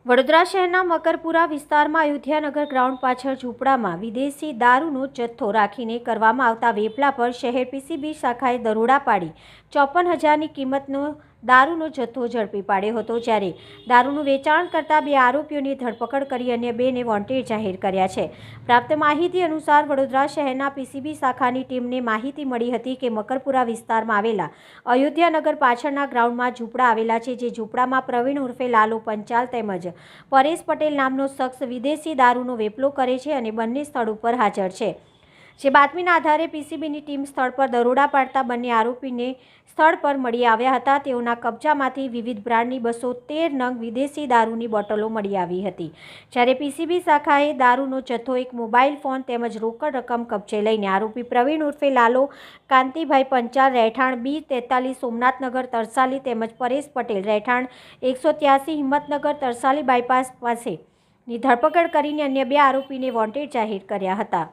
વડોદરા શહેરના મકરપુરા વિસ્તારમાં અયોધ્યાનગર ગ્રાઉન્ડ પાછળ ઝૂંપડામાં વિદેશી દારૂનો જથ્થો રાખીને કરવામાં આવતા વેપલા પર શહેર પીસીબી શાખાએ દરોડા પાડી 54,000ની કિંમતનો દારૂનો જથ્થો ઝડપી પાડ્યો હતો, જ્યારે દારૂનું વેચાણ કરતા 2 આરોપીઓની ધરપકડ કરી અન્ય 2ને વોન્ટેડ જાહેર કર્યા છે। પ્રાપ્ત માહિતી અનુસાર વડોદરા શહેરના પીસીબી શાખાની ટીમને માહિતી મળી હતી કે મકરપુરા વિસ્તારમાં આવેલા અયોધ્યાનગર પાછળના ગ્રાઉન્ડમાં ઝૂંપડા આવેલા છે, જે ઝૂંપડામાં પ્રવીણ ઉર્ફે લાલો પંચાલ તેમજ પરેશ પટેલ નામનો શખ્સ વિદેશી દારૂનો વેપલો કરે છે અને બંને સ્થળ ઉપર હાજર છે। જે બાતમીના આધારે પીસીબીની ટીમ સ્થળ પર દરોડા પાડતા બંને આરોપીને સ્થળ પર મળી આવ્યા હતા। તેઓના કબજામાંથી વિવિધ બ્રાન્ડની 213 નંગ વિદેશી દારૂની બોટલો મળી આવી હતી, જ્યારે પીસીબી શાખાએ દારૂનો જથ્થો, એક મોબાઈલ ફોન તેમજ રોકડ રકમ કબજે લઈને આરોપી પ્રવીણ ઉર્ફે લાલો કાંતિભાઈ પંચાલ રહેઠાણ B43 સોમનાથનગર તરસાલી તેમજ પરેશ પટેલ રહેઠાણ 183 હિંમતનગર તરસાલી બાયપાસ પાસેની ધરપકડ કરીને અન્ય 2 આરોપીને વોન્ટેડ જાહેર કર્યા હતા।